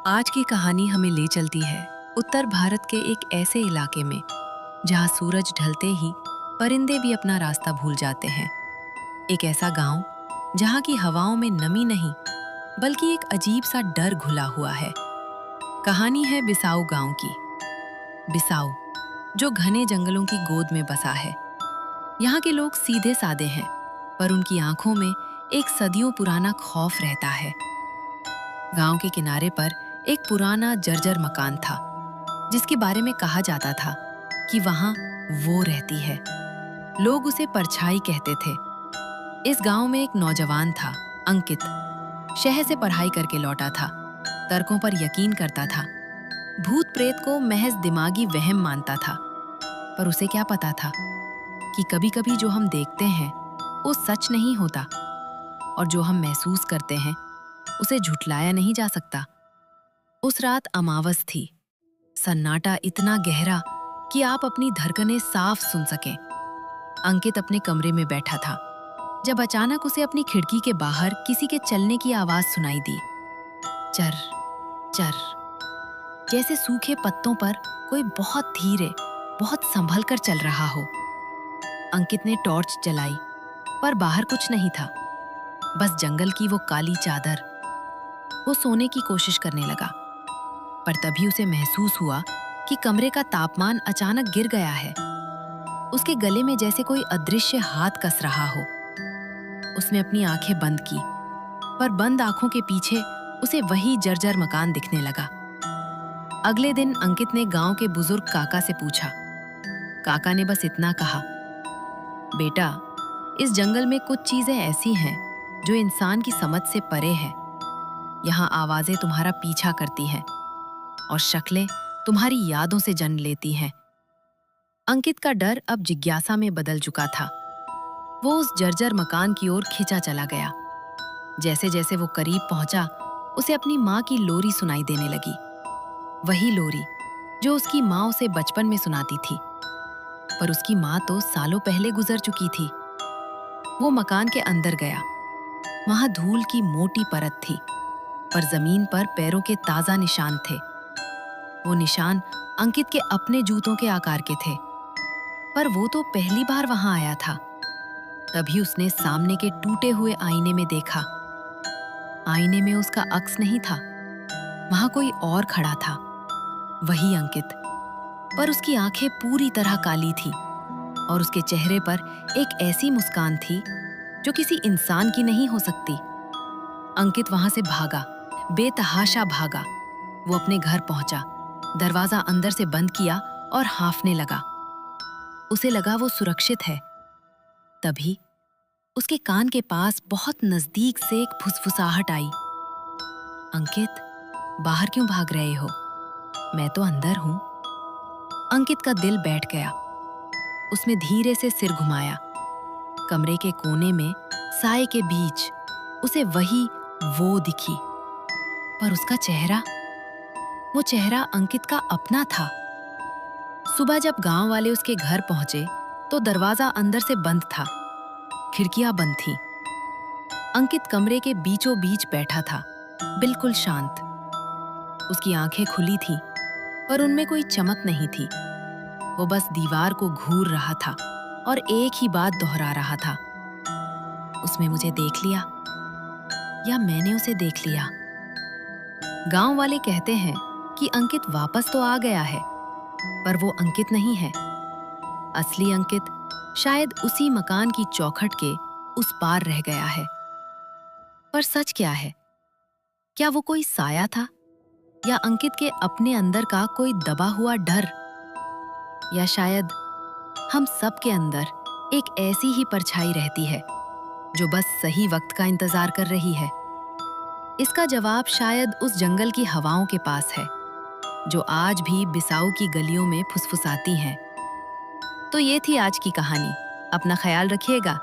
आज की कहानी हमें ले चलती है उत्तर भारत के एक ऐसे इलाके में जहां सूरज ढलते ही परिंदे भी अपना रास्ता भूल जाते हैं। एक ऐसा गांव जहां की हवाओं में नमी नहीं बल्कि एक अजीब सा डर घुला हुआ है। कहानी है बिसाऊ गांव की। बिसाऊ जो घने जंगलों की गोद में बसा है। यहाँ के लोग सीधे सादे हैं, पर उनकी आंखों में एक सदियों पुराना खौफ रहता है। गांव के किनारे पर एक पुराना जर्जर मकान था, जिसके बारे में कहा जाता था कि वहां वो रहती है। लोग उसे परछाई कहते थे। इस गांव में एक नौजवान था, अंकित। शहर से पढ़ाई करके लौटा था, तर्कों पर यकीन करता था, भूत प्रेत को महज दिमागी वहम मानता था। पर उसे क्या पता था कि कभी-कभी जो हम देखते हैं वो सच नहीं होता, और जो हम महसूस करते हैं उसे झुठलाया नहीं जा सकता। उस रात अमावस थी। सन्नाटा इतना गहरा कि आप अपनी धड़कनें साफ सुन सकें। अंकित अपने कमरे में बैठा था जब अचानक उसे अपनी खिड़की के बाहर किसी के चलने की आवाज सुनाई दी। चर चर, जैसे सूखे पत्तों पर कोई बहुत धीरे, बहुत संभल कर चल रहा हो। अंकित ने टॉर्च जलाई, पर बाहर कुछ नहीं था, बस जंगल की वो काली चादर। वो सोने की कोशिश करने लगा, पर तभी उसे महसूस हुआ कि कमरे का तापमान अचानक गिर गया है। उसके गले में जैसे कोई अदृश्य हाथ कस रहा हो। उसने अपनी आंखें बंद की, पर बंद आंखों के पीछे उसे वही जर्जर मकान दिखने लगा। अगले दिन अंकित ने गांव के बुजुर्ग काका से पूछा। काका ने बस इतना कहा, बेटा, इस जंगल में कुछ चीजें ऐसी हैं जो इंसान की समझ से परे है। यहाँ आवाजें तुम्हारा पीछा करती हैं और शक्लें तुम्हारी यादों से जन्म लेती हैं। अंकित का डर अब जिज्ञासा में बदल चुका था। वो उस जर्जर मकान की ओर खिंचा चला गया। जैसे जैसे वो करीब पहुंचा, उसे अपनी माँ की लोरी सुनाई देने लगी। वही लोरी जो उसकी माँ उसे बचपन में सुनाती थी। पर उसकी माँ तो सालों पहले गुजर चुकी थी। वो मकान के अंदर गया। वहां धूल की मोटी परत थी, पर जमीन पर पैरों के ताजा निशान थे। वो निशान अंकित के अपने जूतों के आकार के थे, पर वो तो पहली बार वहां आया था। तभी उसने सामने के टूटे हुए आईने में देखा। आईने में उसका अक्स नहीं था, वहां कोई और खड़ा था, वही अंकित। पर उसकी आंखें पूरी तरह काली थी और उसके चेहरे पर एक ऐसी मुस्कान थी जो किसी इंसान की नहीं हो सकती। अंकित वहां से भागा, बेतहाशा भागा। वो अपने घर पहुंचा, दरवाजा अंदर से बंद किया और हांफने लगा। उसे लगा वो सुरक्षित है। तभी उसके कान के पास बहुत नजदीक से एक फुसफुसाहट आई। अंकित, बाहर क्यों भाग रहे हो? मैं तो अंदर हूं। अंकित का दिल बैठ गया। उसने धीरे से सिर घुमाया। कमरे के कोने में साए के बीच उसे वही वो दिखी। पर उसका चेहरा, वो चेहरा अंकित का अपना था। सुबह जब गांव वाले उसके घर पहुंचे तो दरवाजा अंदर से बंद था, खिड़कियां बंद थीं। अंकित कमरे के बीचों बीच बैठा था, बिल्कुल शांत। उसकी आंखें खुली थीं, पर उनमें कोई चमक नहीं थी। वो बस दीवार को घूर रहा था और एक ही बात दोहरा रहा था, उसने मुझे देख लिया या मैंने उसे देख लिया। गांव वाले कहते हैं कि अंकित वापस तो आ गया है, पर वो अंकित नहीं है। असली अंकित शायद उसी मकान की चौखट के उस पार रह गया है। पर सच क्या है? क्या वो कोई साया था, या अंकित के अपने अंदर का कोई दबा हुआ डर? या शायद हम सब के अंदर एक ऐसी ही परछाई रहती है जो बस सही वक्त का इंतजार कर रही है? इसका जवाब शायद उस जंगल की हवाओं के पास है, जो आज भी बिसाऊ की गलियों में फुसफुसाती हैं। तो ये थी आज की कहानी। अपना ख्याल रखिएगा।